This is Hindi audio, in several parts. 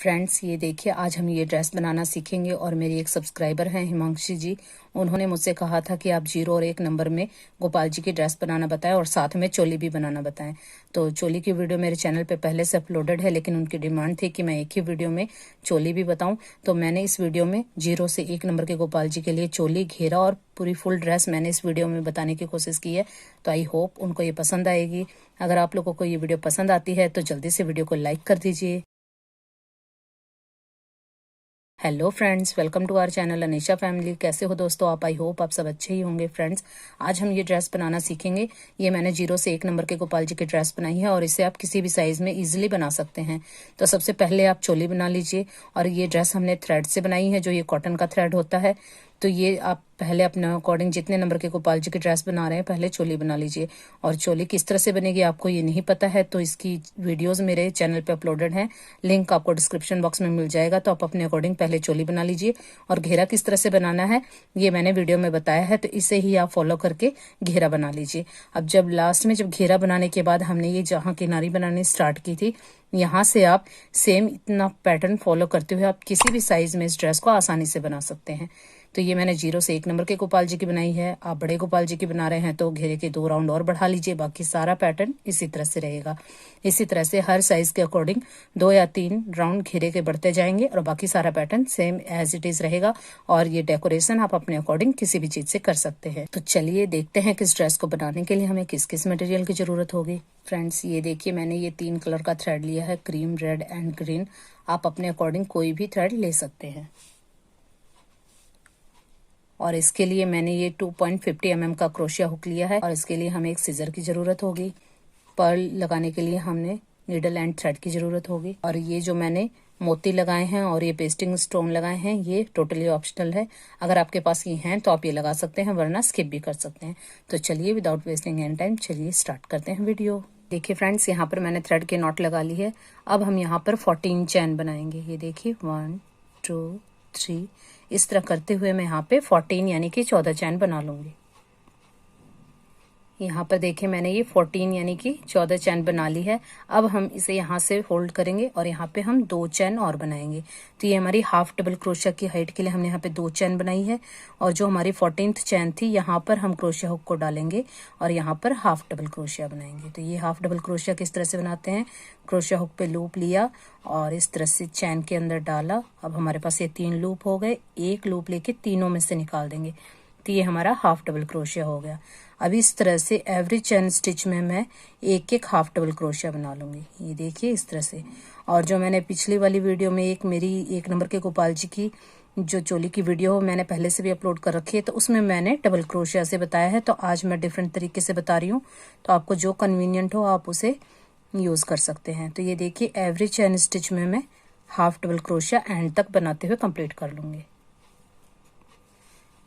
फ्रेंड्स, ये देखिए आज हम ये ड्रेस बनाना सीखेंगे और मेरी एक सब्सक्राइबर हैं हिमांशी जी। उन्होंने मुझसे कहा था कि आप 0 और 1 नंबर में गोपाल जी की ड्रेस बनाना बताएं और साथ में चोली भी बनाना बताएं। तो चोली की वीडियो मेरे चैनल पे पहले से अपलोडेड है, लेकिन उनकी डिमांड थी कि मैं एक ही वीडियो में चोली भी बताऊं। तो मैंने इस वीडियो में 0 से 1 नंबर के गोपाल जी के लिए चोली, घेरा और पूरी फुल ड्रेस मैंने इस वीडियो में बताने की कोशिश की है। तो आई होप उनको ये पसंद आएगी। अगर आप लोगों को ये वीडियो पसंद आती है तो जल्दी से वीडियो को लाइक कर दीजिए। Hello friends, welcome to our channel Anisha family. कैसे हो दोस्तों आप? आई होप आप सब अच्छे ही होंगे। फ्रेंड्स, आज हम ये ड्रेस बनाना सीखेंगे। ये मैंने 0 से 1 नंबर के गोपाल जी की ड्रेस बनाई है और इसे आप किसी भी साइज में इजीली बना सकते हैं। तो सबसे पहले आप चोली बना लीजिए। और ये ड्रेस हमने थ्रेड से बनाई है, जो ये कॉटन का थ्रेड होता है। तो ये आप पहले अपने अकॉर्डिंग जितने नंबर के गोपाल जी की ड्रेस बना रहे हैं पहले चोली बना लीजिए। और चोली किस तरह से बनेगी आपको ये नहीं पता है तो इसकी वीडियोस मेरे चैनल पे अपलोडेड हैं, लिंक आपको डिस्क्रिप्शन बॉक्स में मिल जाएगा। तो आप अपने अकॉर्डिंग पहले चोली बना लीजिए। और घेरा किस तरह से बनाना है ये मैंने वीडियो में बताया है, तो इसे ही आप फॉलो करके घेरा बना लीजिए। अब जब लास्ट में घेरा बनाने के बाद हमने ये जहाँ किनारी बनानी स्टार्ट की थी, यहाँ से आप सेम इतना पैटर्न फॉलो करते हुए आप किसी भी साइज में इस ड्रेस को आसानी से बना सकते हैं। तो ये मैंने 0 से 1 नंबर के गोपाल जी की बनाई है। आप बड़े गोपाल जी की बना रहे हैं तो घेरे के 2 राउंड और बढ़ा लीजिए। बाकी सारा पैटर्न इसी तरह से रहेगा। इसी तरह से हर साइज के अकॉर्डिंग 2 या 3 राउंड घेरे के बढ़ते जाएंगे और बाकी सारा pattern same as it is रहेगा। और ये डेकोरेशन आप अपने अकॉर्डिंग किसी भी चीज से कर सकते हैं। तो चलिए देखते हैं कि इस ड्रेस को बनाने के लिए हमें किस किस मटेरियल की जरूरत होगी। फ्रेंड्स, ये देखिए मैंने ये 3 कलर का थ्रेड लिया है, क्रीम, रेड एंड ग्रीन। आप अपने अकॉर्डिंग कोई भी थ्रेड ले सकते हैं। और इसके लिए मैंने ये 2.50 mm का क्रोशिया हुक लिया है। और इसके लिए हमें एक सीजर की जरूरत होगी। पर्ल लगाने के लिए हमने नीडल एंड थ्रेड की जरूरत होगी। और ये जो मैंने मोती लगाए हैं और ये पेस्टिंग स्टोन लगाए हैं ये टोटली ऑप्शनल है। अगर आपके पास ये हैं तो आप ये लगा सकते हैं, वरना स्किप भी कर सकते हैं। तो चलिए विदाउट वेस्टिंग एनी टाइम चलिए स्टार्ट करते हैं वीडियो। देखिए फ्रेंड्स, यहाँ पर मैंने थ्रेड के नॉट लगा ली है। अब हम यहाँ पर 14 चैन बनाएंगे। ये देखिए 1 2 3 इस तरह करते हुए मैं यहाँ पे 14 यानी कि 14 चैन बना लूंगी। यहाँ पर देखिए मैंने ये 14 यानी कि 14 चैन बना ली है। अब हम इसे यहाँ से होल्ड करेंगे और यहाँ पे हम 2 चैन और बनाएंगे। तो ये हमारी हाफ डबल क्रोशिया की हाइट के लिए हमने यहाँ पे 2 चैन बनाई है। और जो हमारी 14th चैन थी यहाँ पर हम क्रोशिया हुक को डालेंगे और यहाँ पर हाफ डबल क्रोशिया बनाएंगे। तो ये हाफ डबल क्रोशिया किस तरह से बनाते हैं, क्रोशिया हुक पे लूप लिया और इस तरह से चैन के अंदर डाला। अब हमारे पास ये 3 लूप हो गए। एक लूप लेके तीनों में से निकाल देंगे। तो ये हमारा हाफ डबल क्रोशिया हो गया। अब इस तरह से एवरी चैन स्टिच में मैं एक एक हाफ डबल क्रोशिया बना लूंगी। ये देखिए इस तरह से। और जो मैंने पिछली वाली वीडियो में एक मेरी 1 नंबर के गोपाल जी की जो चोली की वीडियो मैंने पहले से भी अपलोड कर रखी है, तो उसमें मैंने डबल क्रोशिया से बताया है। तो आज मैं डिफरेंट तरीके से बता रही हूँ, तो आपको जो कन्वीनियंट हो आप उसे यूज कर सकते हैं। तो ये देखिए एवरी चैन स्टिच में मैं हाफ डबल क्रोशिया एंड तक बनाते हुए कंप्लीट कर लूंगी।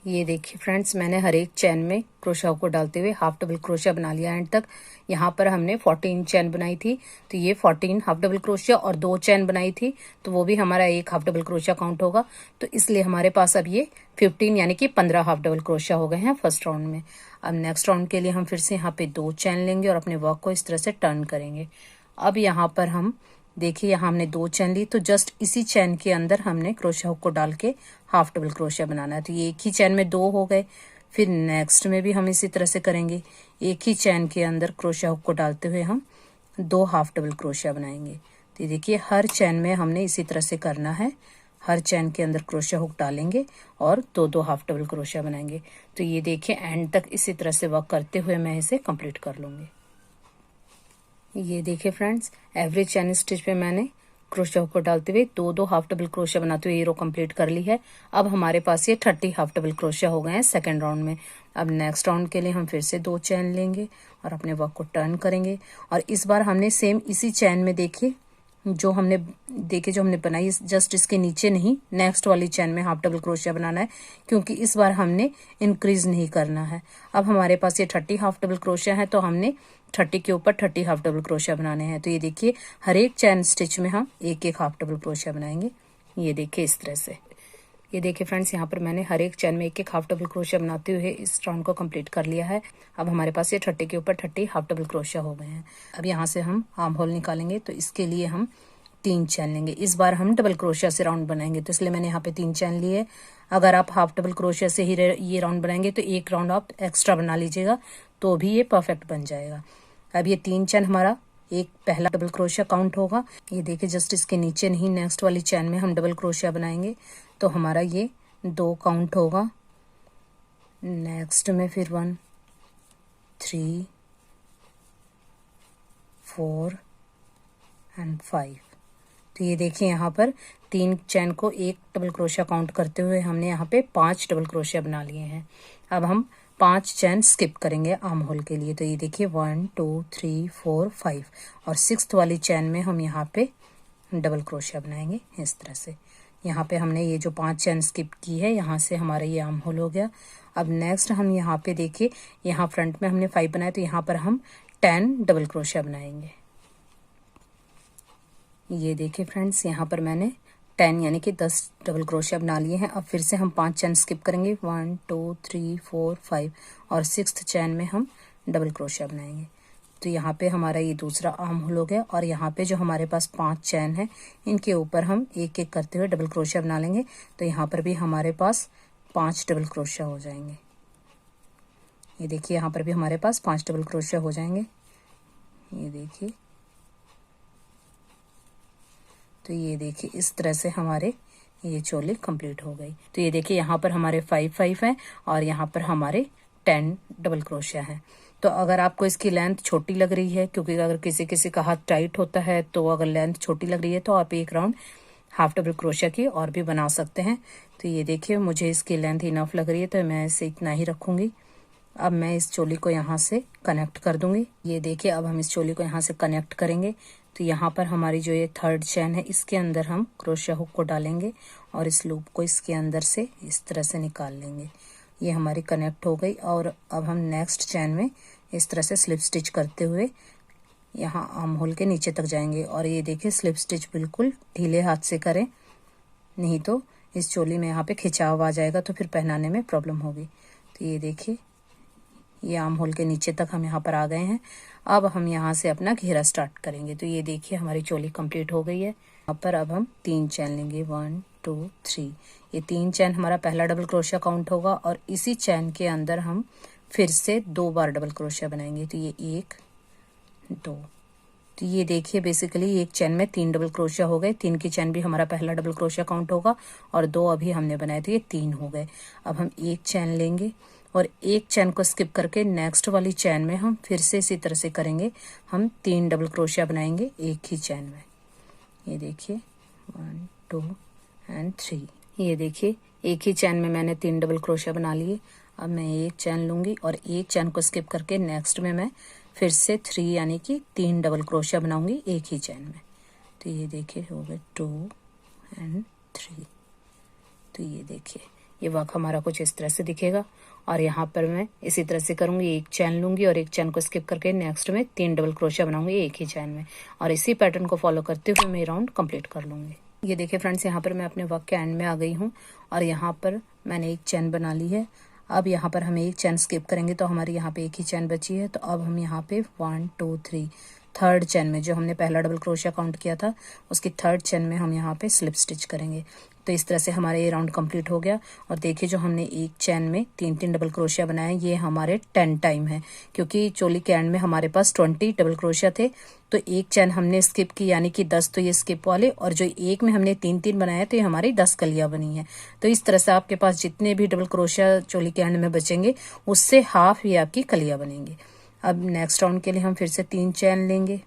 ये देखिए फ्रेंड्स, मैंने हर एक चैन में क्रोशिया को डालते हुए हाफ डबल क्रोशिया बना लिया एंड तक। यहाँ पर हमने 14 चैन बनाई थी, तो ये 14 हाफ डबल क्रोशिया और 2 चैन बनाई थी, तो वो भी हमारा एक हाफ डबल क्रोशिया काउंट होगा। तो इसलिए हमारे पास अब ये 15 यानी कि 15 हाफ डबल क्रोशिया हो गए हैं फर्स्ट राउंड में। अब नेक्स्ट राउंड के लिए हम फिर से यहाँ पे 2 चैन लेंगे और अपने वर्क को इस तरह से टर्न करेंगे। अब यहाँ पर हम देखिए यहाँ हमने 2 चैन ली, तो जस्ट इसी चैन के अंदर हमने क्रोशिया हुक को डाल के हाफ डबल क्रोशिया बनाना है। तो ये एक ही चैन में 2 हो गए। फिर नेक्स्ट में भी हम इसी तरह से करेंगे। एक ही चैन के अंदर क्रोशिया हुक को डालते हुए हम 2 हाफ डबल क्रोशिया बनाएंगे। तो ये देखिए हर चैन में हमने इसी तरह से करना है। हर चैन के अंदर क्रोशिया हुक डालेंगे और 2-2 हाफ डबल क्रोशिया बनाएंगे। तो ये देखिए एंड तक इसी तरह से वर्क करते हुए मैं इसे कंप्लीट कर लूंगी। ये देखिए फ्रेंड्स, एवरी चैन स्टिच पे मैंने क्रोशिया हुक को डालते हुए 2-2 हाफ डबल क्रोशिया बनाते हुए ये रो कंप्लीट कर ली है। अब हमारे पास ये 30 हाफ डबल क्रोशिया हो गए हैं सेकेंड राउंड में। अब नेक्स्ट राउंड के लिए हम फिर से 2 चैन लेंगे और अपने वर्क को टर्न करेंगे। और इस बार हमने सेम इसी चैन में देखिए जो हमने बनाई जस्ट इसके नीचे नहीं, नेक्स्ट वाली चैन में हाफ डबल क्रोशिया बनाना है, क्योंकि इस बार हमने इंक्रीज नहीं करना है। अब हमारे पास ये 30 हाफ डबल क्रोशिया है, तो हमने 30 के ऊपर 30 हाफ डबल क्रोशिया बनाने हैं। तो ये देखिए हर एक चैन स्टिच में हम एक एक हाफ डबल क्रोशिया बनाएंगे। ये देखिए इस तरह से। ये देखिए फ्रेंड्स, यहाँ पर मैंने हर एक चैन में एक एक हाफ डबल क्रोशिया बनाते हुए इस राउंड को कंप्लीट कर लिया है। अब हमारे पास ये 30 के ऊपर 30 हाफ डबल क्रोशिया हो गए हैं। अब यहाँ से हम आर्म होल निकालेंगे, तो इसके लिए हम 3 चैन लेंगे। इस बार हम डबल क्रोशिया से राउंड बनाएंगे, तो इसलिए मैंने यहाँ पे 3 चैन लिए। अगर आप हाफ डबल क्रोशिया से ही ये राउंड बनाएंगे तो एक राउंड आप एक्स्ट्रा बना लीजिएगा, तो भी ये परफेक्ट बन जाएगा। अब ये 3 चैन हमारा एक पहला डबल क्रोशिया काउंट होगा। ये देखिए जस्ट इसके नीचे नहीं, नेक्स्ट वाली चैन में हम डबल क्रोशिया बनाएंगे, तो हमारा ये 2 काउंट होगा। नेक्स्ट में फिर 1 3 4 एंड 5। तो ये देखिए यहाँ पर 3 चैन को एक डबल क्रोशिया काउंट करते हुए हमने यहाँ पे 5 डबल क्रोशिया बना लिए हैं। अब हम 5 चैन स्किप करेंगे आर्म होल के लिए। तो ये देखिए 1 2 3 4 5 और 6th वाली चैन में हम यहाँ पे डबल क्रोशिया बनाएंगे इस तरह से। यहाँ पे हमने ये जो 5 चैन स्किप की है, यहाँ से हमारा ये आर्म होल हो गया। अब नेक्स्ट हम यहाँ पे देखिए, यहाँ फ्रंट में हमने 5 बनाया, तो यहाँ पर हम 10 डबल क्रोशिया बनाएंगे। ये देखिए फ्रेंड्स, यहाँ पर मैंने 10 यानी कि 10 डबल क्रोशिया बना लिए हैं। अब फिर से हम 5 चैन स्किप करेंगे, 1 2 3 4 5 और 6th चैन में हम डबल क्रोशिया बनाएंगे। तो यहाँ पे हमारा ये दूसरा आर्म होल हो गया। और यहाँ पे जो हमारे पास 5 चैन है, इनके ऊपर हम एक एक करते हुए डबल क्रोशिया बना लेंगे। तो यहाँ पर भी हमारे पास 5 डबल क्रोशिया हो जाएंगे। ये देखिए यहाँ पर भी हमारे पास 5 डबल क्रोशिया हो जाएंगे। ये देखिए, तो ये देखिए इस तरह से हमारे ये चोली कंप्लीट हो गई। तो ये देखिए यहाँ पर हमारे 5 हैं और यहाँ पर हमारे 10 डबल क्रोशिया है। तो अगर आपको इसकी लेंथ छोटी लग रही है, क्योंकि अगर किसी किसी का हाथ टाइट होता है, तो अगर लेंथ छोटी लग रही है तो आप एक राउंड हाफ डबल क्रोशिया की और भी बना सकते हैं। तो ये देखिए मुझे इसकी लेंथ इनफ लग रही है, तो मैं इसे इतना ही रखूंगी। अब मैं इस चोली को यहाँ से कनेक्ट कर दूंगी। ये देखिए अब हम इस चोली को यहाँ से कनेक्ट करेंगे। तो यहाँ पर हमारी जो ये 3rd चैन है, इसके अंदर हम क्रोशिया हुक को डालेंगे और इस लूप को इसके अंदर से इस तरह से निकाल लेंगे। ये हमारी कनेक्ट हो गई। और अब हम नेक्स्ट चैन में इस तरह से स्लिप स्टिच करते हुए यहाँ आर्म होल के नीचे तक जाएंगे। और ये देखिए स्लिप स्टिच बिल्कुल ढीले हाथ से करें, नहीं तो इस चोली में यहाँ पे खिंचाव आ जाएगा, तो फिर पहनाने में प्रॉब्लम होगी। तो ये देखिए ये आर्म होल के नीचे तक हम यहाँ पर आ गए हैं। अब हम यहाँ से अपना घेरा स्टार्ट करेंगे। तो ये देखिए हमारी चोली कंप्लीट हो गई है। यहाँ पर अब हम 3 चैन लेंगे, 1 2 3। ये 3 चैन हमारा पहला डबल क्रोशिया काउंट होगा और इसी चैन के अंदर हम फिर से 2 बार डबल क्रोशिया बनाएंगे। तो ये 1 2। तो ये देखिए बेसिकली एक चैन में 3 डबल क्रोशिया हो गए। 3 की चैन भी हमारा पहला डबल क्रोशिया काउंट होगा और 2 अभी हमने बनाए, तो ये 3 हो गए। अब हम एक चैन लेंगे और एक चैन को स्किप करके नेक्स्ट वाली चैन में हम फिर से इसी तरह से करेंगे। हम 3 डबल क्रोशिया बनाएंगे एक ही चैन में। ये देखिए 1 2 एंड 3। ये देखिए एक ही चैन में मैंने 3 डबल क्रोशिया बना लिए। अब मैं एक चैन लूंगी और एक चैन को स्किप करके नेक्स्ट में मैं फिर से 3 यानी कि 3 डबल क्रोशिया बनाऊंगी एक ही चैन में। तो ये देखिए हो गए 2 एंड 3। तो ये देखिए ये वर्क हमारा कुछ इस तरह से दिखेगा। और यहाँ पर मैं इसी तरह से करूंगी, एक चैन लूंगी और एक चैन को स्किप करके नेक्स्ट में 3 डबल क्रोशिया बनाऊंगी एक ही चैन में। और इसी पैटर्न को फॉलो करते हुए मैं राउंड कंप्लीट कर लूंगी। ये देखिए फ्रेंड्स, यहाँ पर मैं अपने वर्क के एंड में आ गई हूँ और यहाँ पर मैंने एक चैन बना ली है। अब यहाँ पर हम एक चैन स्किप करेंगे तो हमारी यहाँ पे एक ही चैन बची है। तो अब हम यहाँ पे 1 2 3 3rd चैन में जो हमने पहला डबल क्रोशिया काउंट किया था, उसकी 3rd चैन में हम यहाँ पे स्लिप स्टिच करेंगे। तो इस तरह से हमारा ये राउंड कंप्लीट हो गया। और देखिए जो हमने एक चैन में 3 डबल क्रोशिया बनाए, ये हमारे 10 टाइम है, क्योंकि चोली के एंड में हमारे पास 20 डबल क्रोशिया थे। तो एक चैन हमने स्किप की यानी कि 10, तो ये स्किप वाले, और जो एक में हमने 3 बनाया तो ये हमारी 10 कलियां बनी है। तो इस तरह से आपके पास जितने भी डबल क्रोशिया चोली के एंड में बचेंगे, उससे हाफ ये आपकी कलियां बनेंगी। अब नेक्स्ट राउंड के लिए हम फिर से 3 चैन लेंगे,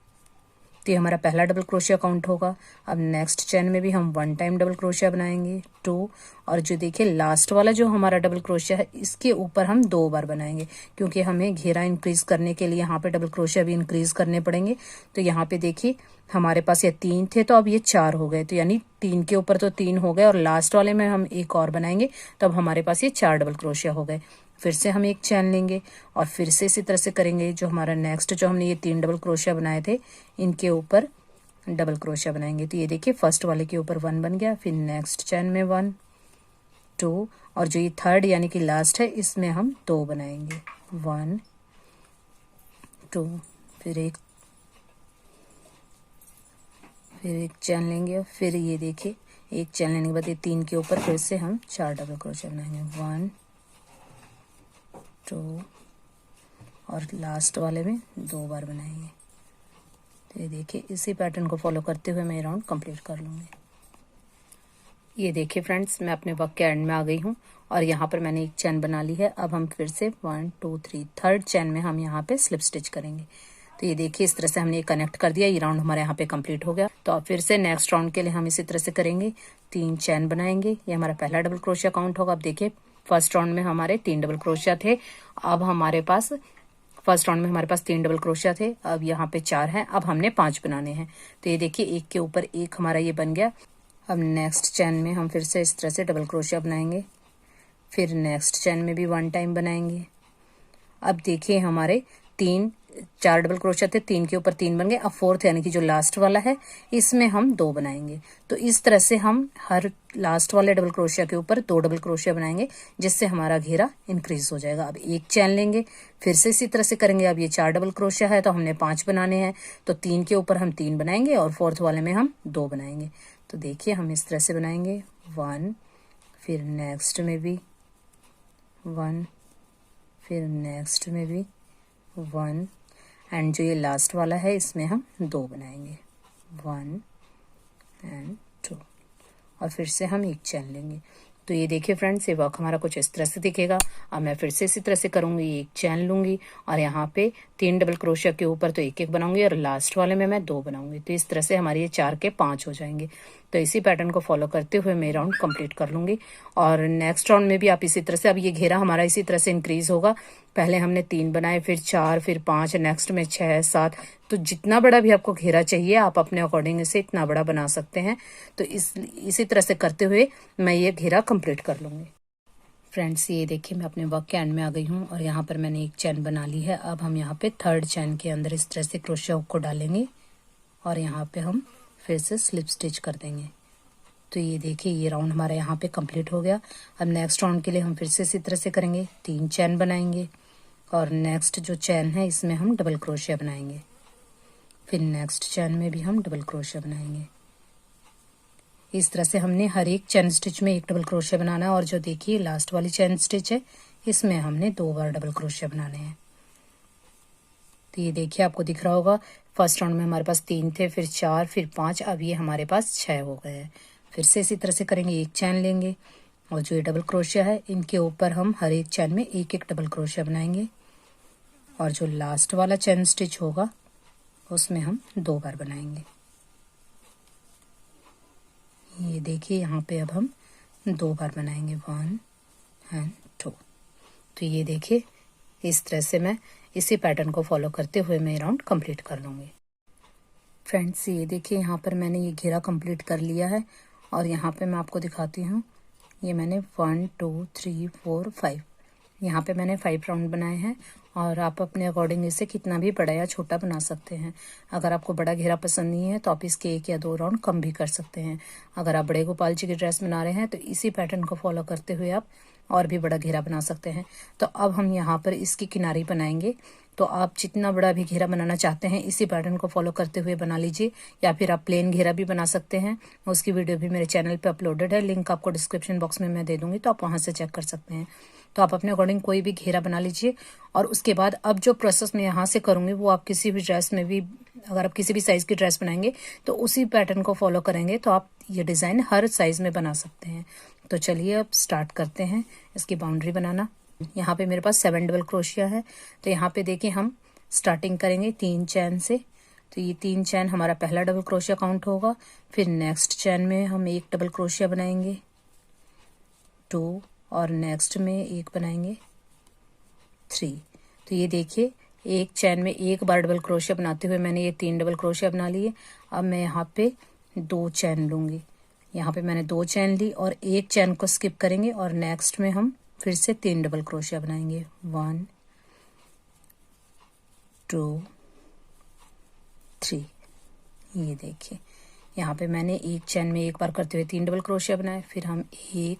तो ये हमारा पहला डबल क्रोशिया काउंट होगा। अब नेक्स्ट चैन में भी हम 1 टाइम डबल क्रोशिया बनाएंगे 2, और जो देखिए लास्ट वाला जो हमारा डबल क्रोशिया है, इसके ऊपर हम 2 बार बनाएंगे, क्योंकि हमें घेरा इंक्रीज करने के लिए यहाँ पे डबल क्रोशिया भी इंक्रीज करने पड़ेंगे। तो यहाँ पे देखिए हमारे पास ये 3 थे, तो अब ये 4 हो गए। तो यानी 3 के ऊपर तो 3 हो गए और लास्ट वाले में हम एक और बनाएंगे, तो अब हमारे पास ये 4 डबल क्रोशिया हो गए। फिर से हम एक चैन लेंगे और फिर से इसी तरह से करेंगे। जो हमारा नेक्स्ट जो हमने ये 3 डबल क्रोशिया बनाए थे, इनके ऊपर डबल क्रोशिया बनाएंगे। तो ये देखिए फर्स्ट वाले के ऊपर 1 बन गया, फिर नेक्स्ट चैन में 1 2, और जो ये 3rd यानी कि लास्ट है, इसमें हम 2 बनाएंगे 1 2, फिर एक फिर एक चैन लेंगे और फिर ये देखिए एक चैन लेने के बाद ये 3 के ऊपर फिर से हम 4 डबल क्रोशिया बनाएंगे। 1 2 और लास्ट वाले में 2 बार बनाएंगे। तो ये देखिए इसी पैटर्न को फॉलो करते हुए मैं ये राउंड कंप्लीट कर लूँगी। ये देखिए फ्रेंड्स, मैं अपने वर्क के एंड में आ गई हूँ और यहाँ पर मैंने एक चैन बना ली है। अब हम फिर से 1 2 3 थर्ड चैन में हम यहाँ पे स्लिप स्टिच करेंगे। तो ये देखिए इस तरह से हमने कनेक्ट कर दिया। ये राउंड हमारे यहाँ पे कंप्लीट हो गया। तो अब फिर से नेक्स्ट राउंड के लिए हम इसी तरह से करेंगे। 3 चैन बनाएंगे। ये हमारा पहला डबल क्रोशिया काउंट होगा। अब देखिए फर्स्ट राउंड में हमारे 3 डबल क्रोशिया थे। अब हमारे पास फर्स्ट राउंड में हमारे पास 3 डबल क्रोशिया थे। अब यहाँ पे 4 हैं। अब हमने 5 बनाने हैं। तो ये देखिए एक के ऊपर एक हमारा ये बन गया। अब नेक्स्ट चैन में हम फिर से इस तरह से डबल क्रोशिया बनाएंगे। फिर नेक्स्ट चैन में भी 1 टाइम बनाएंगे। अब देखिए हमारे 4 डबल क्रोशिया थे, 3 के ऊपर 3 बन गए। अब फोर्थ यानी कि जो लास्ट वाला है इसमें हम 2 बनाएंगे। तो इस तरह से हम हर लास्ट वाले डबल क्रोशिया के ऊपर 2 डबल क्रोशिया बनाएंगे, जिससे हमारा घेरा इंक्रीज हो जाएगा। अब एक चैन लेंगे, फिर से इसी तरह से करेंगे। अब ये 4 डबल क्रोशिया है तो हमने 5 बनाने हैं। तो 3 के ऊपर हम 3 बनाएंगे और फोर्थ वाले में हम 2 बनाएंगे। तो देखिए हम इस तरह से बनाएंगे 1, फिर नेक्स्ट में भी 1, फिर नेक्स्ट में भी 1 एंड जो ये लास्ट वाला है इसमें हम 2 बनाएंगे। 1 एंड 2 और फिर से हम एक चैन लेंगे। तो ये देखिए फ्रेंड्स, ये वर्क हमारा कुछ इस तरह से दिखेगा। अब मैं फिर से इसी तरह से करूंगी। एक चैन लूंगी और यहाँ पे 3 डबल क्रोशिया के ऊपर तो एक बनाऊंगी और लास्ट वाले में मैं 2 बनाऊंगी। तो इस तरह से हमारे ये 4 के 5 हो जाएंगे। तो इसी पैटर्न को फॉलो करते हुए मैं राउंड कंप्लीट कर लूंगी। और नेक्स्ट राउंड में भी आप इसी तरह से, अब ये घेरा हमारा इसी तरह से इंक्रीज होगा। पहले हमने 3 बनाए, फिर 4, फिर 5, नेक्स्ट में 6 7। तो जितना बड़ा भी आपको घेरा चाहिए आप अपने अकॉर्डिंग से इतना बड़ा बना सकते हैं। तो इसी तरह से करते हुए मैं ये घेरा कंप्लीट कर लूंगी। फ्रेंड्स ये देखिए मैं अपने वर्क के एंड में आ गई हूँ और यहाँ पर मैंने एक चैन बना ली है। अब हम यहाँ पे थर्ड चैन के अंदर इस तरह से क्रोशिया हुक को डालेंगे और यहाँ पे हम फिर से स्लिप स्टिच कर देंगे। तो ये देखिए ये राउंड हमारा यहाँ पे कंप्लीट हो गया। अब नेक्स्ट राउंड के लिए हम फिर से इसी तरह से करेंगे। 3 चैन बनाएंगे और नेक्स्ट जो चैन है इसमें हम डबल क्रोशिया बनाएंगे। फिर नेक्स्ट चैन में भी हम डबल क्रोशिया बनाएंगे। इस तरह से हमने हर एक चैन स्टिच में एक डबल क्रोशिया बनाना है। और जो देखिए लास्ट वाली चैन स्टिच है इसमें हमने 2 बार डबल क्रोशिया बनाने हैं। तो ये देखिए आपको दिख रहा होगा, फर्स्ट राउंड में हमारे पास 3 थे, फिर 4, फिर 5, अब ये हमारे पास 6 हो गए हैं। फिर से इसी तरह से करेंगे। एक चैन लेंगे और जो ये डबल क्रोशिया है इनके ऊपर हम हर एक चैन में एक डबल क्रोशिया बनाएंगे और जो लास्ट वाला चैन स्टिच होगा उसमें हम 2 बार बनाएंगे। ये देखिए यहाँ पे अब हम 2 बार बनाएंगे, 1 एंड 2। तो ये देखिए इस तरह से मैं इसी पैटर्न को फॉलो करते हुए मैं राउंड कंप्लीट कर लूँगी। फ्रेंड्स ये देखिए यहाँ पर मैंने ये घेरा कंप्लीट कर लिया है और यहाँ पे मैं आपको दिखाती हूँ। ये मैंने 1 2 3 4 5 यहाँ पे मैंने 5 राउंड बनाए हैं और आप अपने अकॉर्डिंग इसे कितना भी बड़ा या छोटा बना सकते हैं। अगर आपको बड़ा घेरा पसंद नहीं है तो आप इसके 1 या 2 राउंड कम भी कर सकते हैं। अगर आप बड़े गोपाल जी की ड्रेस बना रहे हैं तो इसी पैटर्न को फॉलो करते हुए आप और भी बड़ा घेरा बना सकते हैं। तो अब हम यहाँ पर इसकी किनारी बनाएंगे। तो आप जितना बड़ा भी घेरा बनाना चाहते हैं इसी पैटर्न को फॉलो करते हुए बना लीजिए, या फिर आप प्लेन घेरा भी बना सकते हैं। उसकी वीडियो भी मेरे चैनल पे अपलोडेड है, लिंक आपको डिस्क्रिप्शन बॉक्स में मैं दे दूंगी, तो आप वहां से चेक कर सकते हैं। तो आप अपने अकॉर्डिंग कोई भी घेरा बना लीजिए और उसके बाद अब जो प्रोसेस मैं यहाँ से करूँगी वो आप किसी भी ड्रेस में भी, अगर आप किसी भी साइज़ की ड्रेस बनाएंगे तो उसी पैटर्न को फॉलो करेंगे तो आप ये डिज़ाइन हर साइज़ में बना सकते हैं। तो चलिए अब स्टार्ट करते हैं इसकी बाउंड्री बनाना। यहाँ पे मेरे पास 7 डबल क्रोशिया है। तो यहाँ पे देखिए हम स्टार्टिंग करेंगे 3 चैन से। तो ये 3 चैन हमारा पहला डबल क्रोशिया काउंट होगा। फिर नेक्स्ट चैन में हम 1 डबल क्रोशिया बनाएंगे, 2, और नेक्स्ट में 1 बनाएंगे, 3। तो ये देखिए एक चैन में 1 बार डबल क्रोशिया बनाते हुए मैंने ये 3 डबल क्रोशिया बना लिए। अब मैं यहाँ पे 2 चैन लूंगी। यहाँ पे मैंने 2 चैन ली और 1 चैन को स्किप करेंगे और नेक्स्ट में हम फिर से 3 डबल क्रोशिया बनाएंगे, 1 2 3। ये देखिए यहाँ पे मैंने एक चैन में 1 बार करते हुए 3 डबल क्रोशिया बनाए। फिर हम 1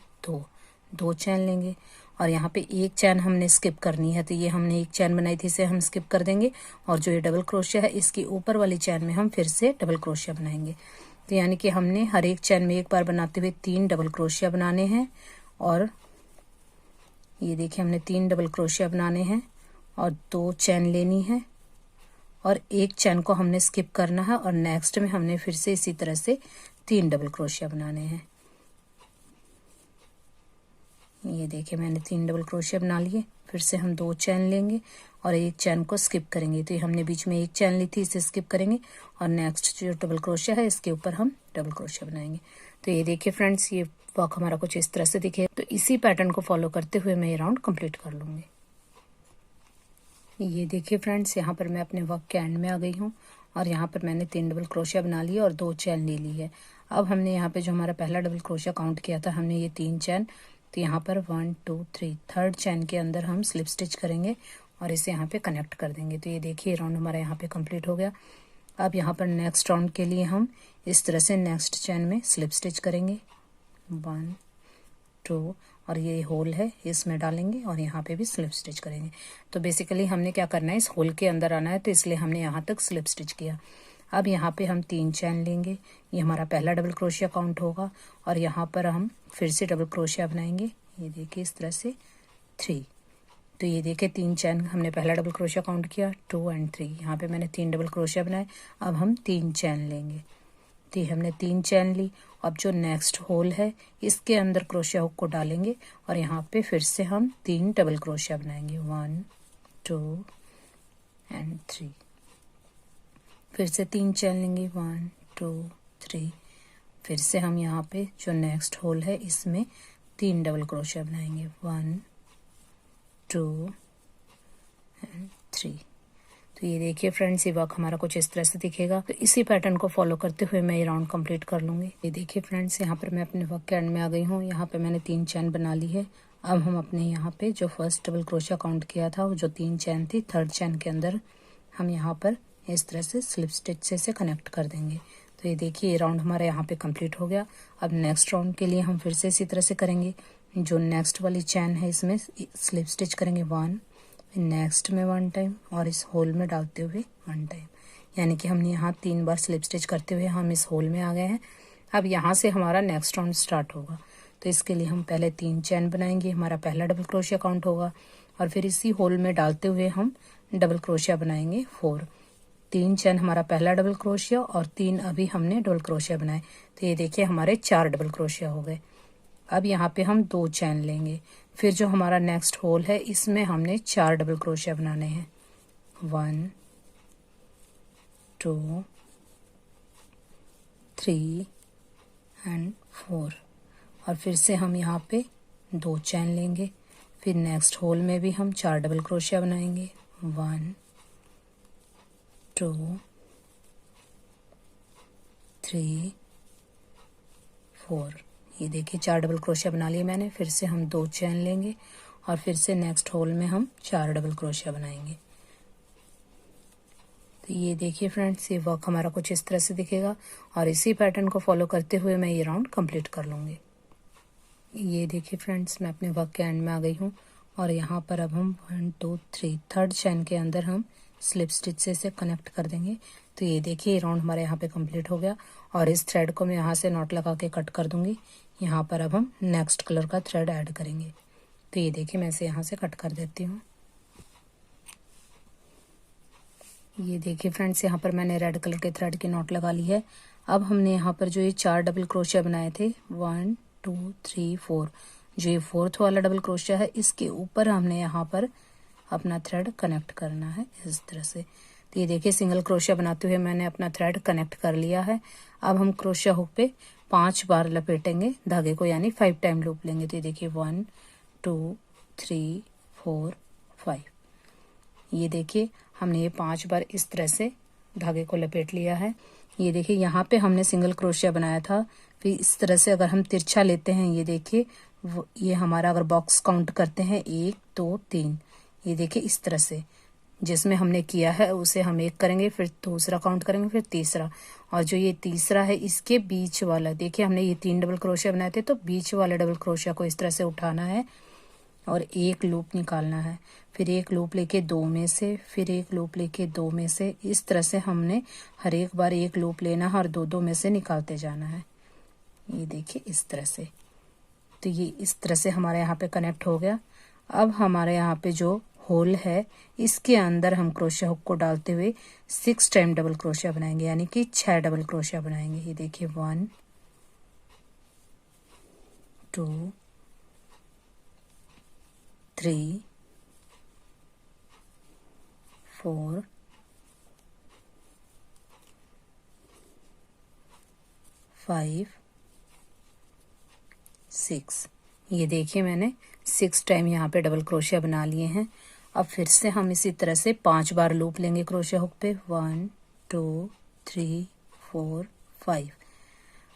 2 चैन लेंगे और यहाँ पे 1 चैन हमने स्किप करनी है। तो ये हमने 1 चैन बनाई थी, इसे हम स्किप कर देंगे और जो ये डबल क्रोशिया है इसकी ऊपर वाली चैन में हम फिर से डबल क्रोशिया बनाएंगे। तो यानी कि हमने हर एक चैन में एक बार बनाते हुए 3 डबल क्रोशिया बनाने हैं। और ये देखिए हमने 3 डबल क्रोशिया बनाने हैं और 2 चैन लेनी है और एक चैन को हमने स्किप करना है और नेक्स्ट में हमने फिर से इसी तरह से 3 डबल क्रोशिया बनाने हैं। ये देखिए मैंने 3 डबल क्रोशिया बना लिए। फिर से हम 2 चैन लेंगे और एक चैन को स्किप करेंगे। तो ये हमने बीच में एक चैन ली थी, इसे स्किप करेंगे और नेक्स्ट जो डबल क्रोशिया है इसके ऊपर हम डबल क्रोशिया बनाएंगे। तो ये देखिए फ्रेंड्स, ये वर्क हमारा कुछ इस तरह से दिखे। तो इसी पैटर्न को फॉलो करते हुए मैं ये राउंड कंप्लीट कर लूँगी। ये देखिए फ्रेंड्स, यहाँ पर मैं अपने वर्क के एंड में आ गई हूँ और यहाँ पर मैंने 3 डबल क्रोशिया बना लिए और 2 चैन ले ली है। अब हमने यहाँ पे जो हमारा पहला डबल क्रोशिया काउंट किया था, हमने ये 3 चैन, तो यहाँ पर 1 2 3 थर्ड चैन के अंदर हम स्लिप स्टिच करेंगे और इसे यहाँ पे कनेक्ट कर देंगे। तो ये देखिए राउंड हमारा यहाँ पे कंप्लीट हो गया। अब यहाँ पर नेक्स्ट राउंड के लिए हम इस तरह से नेक्स्ट चैन में स्लिप स्टिच करेंगे, 1 2 और ये होल है इसमें डालेंगे और यहाँ पे भी स्लिप स्टिच करेंगे। तो बेसिकली हमने क्या करना है, इस होल के अंदर आना है, तो इसलिए हमने यहाँ तक स्लिप स्टिच किया। अब यहाँ पे हम 3 चैन लेंगे, ये हमारा पहला डबल क्रोशिया काउंट होगा और यहाँ पर हम फिर से डबल क्रोशिया बनाएंगे। ये देखिए इस तरह से 3। तो ये देखिए 3 चैन हमने पहला डबल क्रोशिया काउंट किया, 2 और 3। यहाँ पे मैंने 3 डबल क्रोशिया बनाए। अब हम 3 चैन लेंगे, तो हमने 3 चैन ली। अब जो नेक्स्ट होल है इसके अंदर क्रोशिया हुक को डालेंगे और यहाँ पे फिर से हम 3 डबल क्रोशिया बनाएंगे, 1 2 और 3। फिर से 3 चैन लेंगे, 1 2 3। फिर से हम यहाँ पे जो नेक्स्ट होल है इसमें 3 डबल क्रोशिया बनाएंगे, 1 2 और 3। तो ये देखिए फ्रेंड्स, ये वर्क हमारा कुछ इस तरह से दिखेगा। तो इसी पैटर्न को फॉलो करते हुए मैं ये राउंड कंप्लीट कर लूँगी। ये देखिए फ्रेंड्स, यहाँ पर मैं अपने वर्क के एंड में आ गई हूँ। यहाँ पे मैंने 3 चैन बना ली है। अब हम अपने यहाँ पे जो फर्स्ट डबल क्रोशिया काउंट किया था, वो जो 3 चैन थी, थर्ड चैन के अंदर हम यहाँ पर इस तरह से स्लिप स्टिच से इसे कनेक्ट कर देंगे। तो ये देखिए ये राउंड हमारा यहाँ पे कंप्लीट हो गया। अब नेक्स्ट राउंड के लिए हम फिर से इसी तरह से करेंगे। जो नेक्स्ट वाली चैन है इसमें स्लिप स्टिच करेंगे 1, नेक्स्ट में 1 टाइम और इस होल में डालते हुए 1 टाइम, यानी कि हमने यहाँ 3 बार स्लिप स्टिच करते हुए हम इस होल में आ गए हैं। अब यहाँ से हमारा नेक्स्ट राउंड स्टार्ट होगा। तो इसके लिए हम पहले 3 चैन बनाएंगे, हमारा पहला डबल क्रोशिया काउंट होगा और फिर इसी होल में डालते हुए हम डबल क्रोशिया बनाएंगे 4। 3 चैन हमारा पहला डबल क्रोशिया और 3 अभी हमने डबल क्रोशिया बनाए। तो ये देखिए हमारे 4 डबल क्रोशिया हो गए। अब यहाँ पे हम 2 चैन लेंगे, फिर जो हमारा नेक्स्ट होल है इसमें हमने 4 डबल क्रोशिया बनाने हैं, 1 2 3 और 4। और फिर से हम यहाँ पे 2 चैन लेंगे, फिर नेक्स्ट होल में भी हम 4 डबल क्रोशिया बनाएंगे, 1 2 3 4। ये देखिए 4 डबल क्रोशिया बना लिए मैंने। फिर से हम 2 चैन लेंगे और फिर से नेक्स्ट होल में हम 4 डबल क्रोशिया बनाएंगे। तो ये देखिए फ्रेंड्स, ये वर्क हमारा कुछ इस तरह से दिखेगा और इसी पैटर्न को फॉलो करते हुए मैं ये राउंड कंप्लीट कर लूँगी। ये देखिए फ्रेंड्स, मैं अपने वर्क के एंड में आ गई हूँ और यहाँ पर अब हम 1 2 3 थर्ड चैन के अंदर हम स्लिप स्टिच से इसे कनेक्ट कर देंगे। तो ये देखिए ये राउंड हमारे यहाँ पे कंप्लीट हो गया और इस थ्रेड को मैं यहाँ से नॉट लगा के कट कर दूंगी। यहाँ पर अब हम नेक्स्ट कलर का थ्रेड ऐड करेंगे। तो ये देखिए मैं इसे यहाँ से कट कर देती हूँ। ये देखिए फ्रेंड्स, यहाँ पर मैंने रेड कलर के थ्रेड की नॉट लगा ली है। अब हमने यहाँ पर जो ये 4 डबल क्रोशिया बनाए थे, 1 2 3 4, जो ये 4th वाला डबल क्रोशिया है इसके ऊपर हमने यहाँ पर अपना थ्रेड कनेक्ट करना है इस तरह से। तो ये देखिए सिंगल क्रोशिया बनाते हुए मैंने अपना थ्रेड कनेक्ट कर लिया है। अब हम क्रोशिया हुक पे 5 बार लपेटेंगे धागे को, यानी 5 टाइम लूप लेंगे। तो ये देखिए 1 2 3 4 5। ये देखिए हमने ये 5 बार इस तरह से धागे को लपेट लिया है। ये देखिए यहाँ पे हमने सिंगल क्रोशिया बनाया था, फिर इस तरह से अगर हम तिरछा लेते हैं, ये देखिए ये हमारा अगर बॉक्स काउंट करते हैं 1 2 3, ये देखिए इस तरह से जिसमें हमने किया है उसे हम 1 करेंगे, फिर दूसरा काउंट करेंगे, फिर तीसरा, और जो ये तीसरा है इसके बीच वाला, देखिए हमने ये 3 डबल क्रोशिया बनाए थे, तो बीच वाले डबल क्रोशिया को इस तरह से उठाना है और एक लूप निकालना है, फिर एक लूप लेके दो में से, फिर एक लूप लेके दो में से। इस तरह से हमने हर एक बार एक लूप लेना है और दो दो में से निकालते जाना है। ये देखिए इस तरह से। तो ये इस तरह से हमारे यहाँ पे कनेक्ट हो गया। अब हमारे यहाँ पे जो होल है इसके अंदर हम क्रोशिया हुक को डालते हुए 6 टाइम डबल क्रोशिया बनाएंगे, यानी कि 6 डबल क्रोशिया बनाएंगे। ये देखिए 1 2 3 4 5 6। ये देखिए मैंने 6 टाइम यहाँ पे डबल क्रोशिया बना लिए हैं। अब फिर से हम इसी तरह से 5 बार लूप लेंगे क्रोशिया हुक पे। 1 2 3 4 5।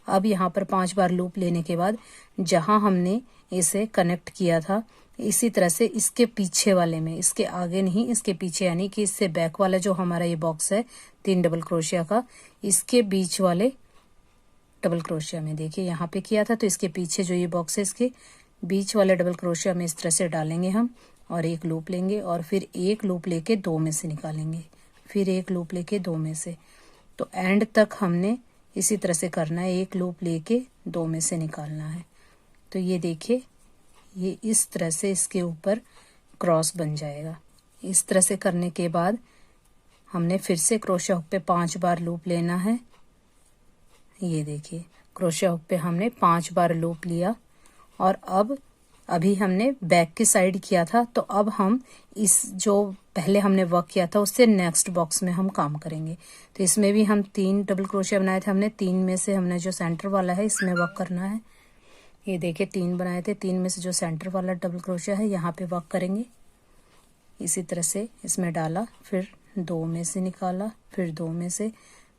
अब यहाँ पर 5 बार लूप लेने के बाद जहाँ हमने इसे कनेक्ट किया था इसी तरह से इसके पीछे वाले में, इसके आगे नहीं इसके पीछे, यानी कि इससे बैक वाला जो हमारा ये बॉक्स है 3 डबल क्रोशिया का, इसके बीच वाले डबल क्रोशिया में देखिए यहाँ पे किया था, तो इसके पीछे जो ये बॉक्स है इसके बीच वाले डबल क्रोशिया में इस तरह से डालेंगे हम और एक लूप लेंगे और फिर एक लूप लेके दो में से निकालेंगे, फिर एक लूप लेके दो में से। तो एंड तक हमने इसी तरह से करना है, एक लूप लेके दो में से निकालना है। तो ये देखिए ये इस तरह से इसके ऊपर क्रॉस बन जाएगा। इस तरह से करने के बाद हमने फिर से क्रोशिया हुक पे 5 बार लूप लेना है। ये देखिए क्रोशिया हुक पे हमने 5 बार लूप लिया और अब अभी हमने बैक की साइड किया था, तो अब हम इस जो पहले हमने वर्क किया था उससे नेक्स्ट बॉक्स में हम काम करेंगे। तो इसमें भी हम 3 डबल क्रोशिया बनाए थे हमने, 3 में से हमने जो सेंटर वाला है इसमें वर्क करना है। ये देखिए 3 बनाए थे, 3 में से जो सेंटर वाला डबल क्रोशिया है यहाँ पे वर्क करेंगे। इसी तरह से इसमें डाला, फिर 2 में से निकाला, फिर 2 में से।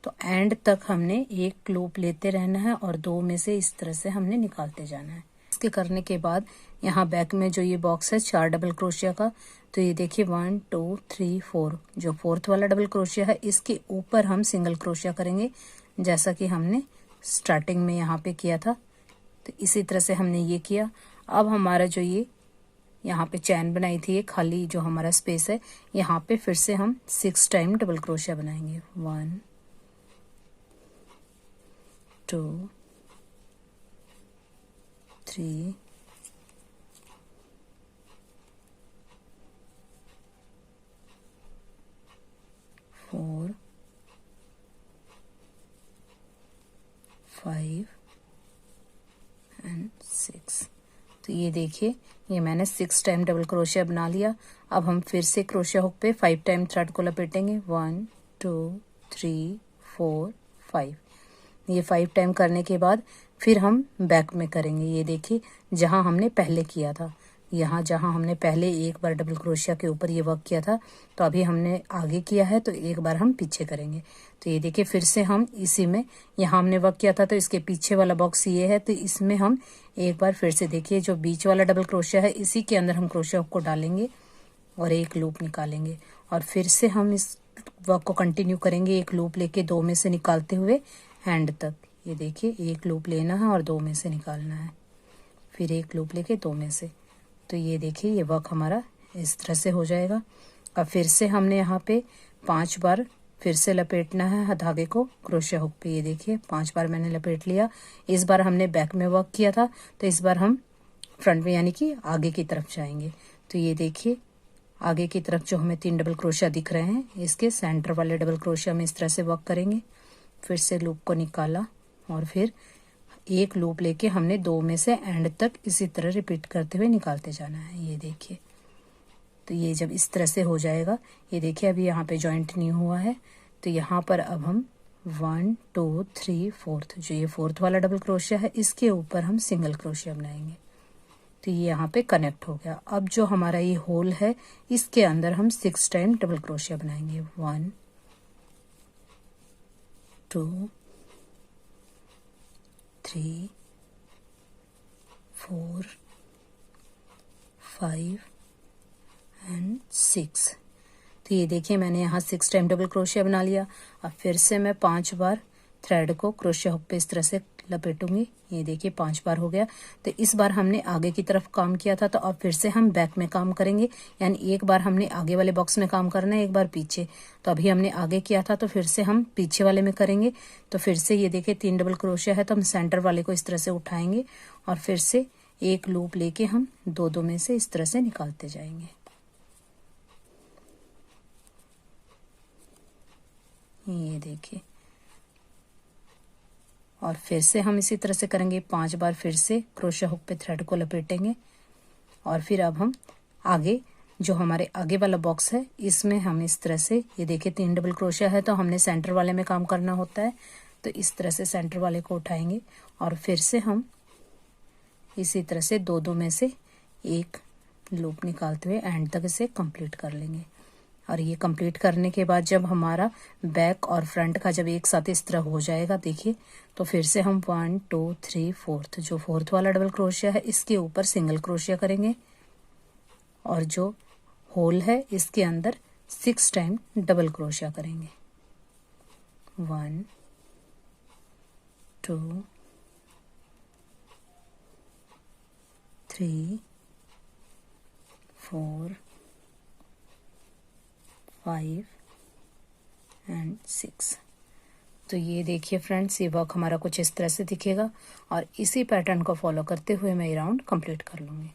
तो एंड तक हमने एक लूप लेते रहना है और 2 में से इस तरह से हमने निकालते जाना है। इसके करने के बाद यहाँ बैक में जो ये बॉक्स है 4 डबल क्रोशिया का, तो ये देखिए 1 2 3 4, जो 4th वाला डबल क्रोशिया है इसके ऊपर हम सिंगल क्रोशिया करेंगे, जैसा कि हमने स्टार्टिंग में यहाँ पे किया था। तो इसी तरह से हमने ये किया। अब हमारा जो ये यहाँ पे चैन बनाई थी, ये खाली जो हमारा स्पेस है, यहाँ पे फिर से हम 6 टाइम डबल क्रोशिया बनाएंगे। 1 2 3 4 5 एंड 6। तो ये देखिए ये मैंने 6 टाइम डबल क्रोशिया बना लिया। अब हम फिर से क्रोशिया हुक पे 5 टाइम थ्रेड को लपेटेंगे। 1 2 3 4 5। ये 5 टाइम करने के बाद फिर हम बैक में करेंगे। ये देखिए जहां हमने पहले किया था, यहाँ जहां हमने पहले एक बार डबल क्रोशिया के ऊपर ये वर्क किया था, तो अभी हमने आगे किया है तो एक बार हम पीछे करेंगे। तो ये देखिए फिर से हम इसी में, यहाँ हमने वर्क किया था तो इसके पीछे वाला बॉक्स ये है, तो इसमें हम एक बार फिर से देखिए जो बीच वाला डबल क्रोशिया है इसी के अंदर हम क्रोशिया हुक को डालेंगे और एक लूप निकालेंगे और फिर से हम इस वर्क को कंटिन्यू करेंगे, एक लूप लेके 2 में से निकालते हुए एंड तक। ये देखिए एक लूप लेना है और 2 में से निकालना है, फिर एक लूप लेके 2 में से। तो ये देखिए ये वर्क हमारा इस तरह से हो जाएगा। अब फिर से हमने यहाँ पे 5 बार फिर से लपेटना है धागे को क्रोशिया हुक पे। ये देखिए 5 बार मैंने लपेट लिया। इस बार हमने बैक में वर्क किया था, तो इस बार हम फ्रंट में यानी कि आगे की तरफ जाएंगे। तो ये देखिए आगे की तरफ जो हमें 3 डबल क्रोशिया दिख रहे हैं, इसके सेंटर वाले डबल क्रोशिया में इस तरह से वर्क करेंगे। फिर से लूप को निकाला और फिर एक लूप लेके हमने 2 में से एंड तक इसी तरह रिपीट करते हुए निकालते जाना है। ये देखिए तो ये जब इस तरह से हो जाएगा, ये देखिए अभी यहाँ पे जॉइंट नहीं हुआ है, तो यहाँ पर अब हम 1 2 3 4th, जो ये 4th वाला डबल क्रोशिया है इसके ऊपर हम सिंगल क्रोशिया बनाएंगे। तो ये यहाँ पे कनेक्ट हो गया। अब जो हमारा ये होल है इसके अंदर हम 6 टाइम डबल क्रोशिया बनाएंगे। 1 2 3 4 5 एंड 6। तो ये देखिए मैंने यहाँ 6 टाइम डबल क्रोशिया बना लिया। अब फिर से मैं 5 बार थ्रेड को क्रोशिया हुक पे इस तरह से लपेटूंगी। ये देखिए 5 बार हो गया। तो इस बार हमने आगे की तरफ काम किया था, तो अब फिर से हम बैक में काम करेंगे, यानी एक बार हमने आगे वाले बॉक्स में काम करना है, एक बार पीछे। तो अभी हमने आगे किया था, तो फिर से हम पीछे वाले में करेंगे। तो फिर से ये देखिए 3 डबल क्रोशिया है, तो हम सेंटर वाले को इस तरह से उठाएंगे और फिर से एक लूप लेके हम दो दो में से इस तरह से निकालते जाएंगे। ये देखिए, और फिर से हम इसी तरह से करेंगे 5 बार। फिर से क्रोशिया हुक पे थ्रेड को लपेटेंगे और फिर अब हम आगे जो हमारे आगे वाला बॉक्स है इसमें हम इस तरह से, ये देखिए 3 डबल क्रोशिया है, तो हमने सेंटर वाले में काम करना होता है। तो इस तरह से सेंटर वाले को उठाएंगे और फिर से हम इसी तरह से दो दो में से एक लूप निकालते हुए एंड तक इसे कंप्लीट कर लेंगे। और ये कंप्लीट करने के बाद जब हमारा बैक और फ्रंट का जब एक साथ इस तरह हो जाएगा, देखिए, तो फिर से हम 1 2 3 4 जो 4th वाला डबल क्रोशिया है इसके ऊपर सिंगल क्रोशिया करेंगे और जो होल है इसके अंदर 6 टाइम डबल क्रोशिया करेंगे। 1 2 3 4 5 एंड 6। तो ये देखिए फ्रेंड्स, ये वर्क हमारा कुछ इस तरह से दिखेगा और इसी पैटर्न को फॉलो करते हुए मैं ये राउंड कंप्लीट कर लूँगी।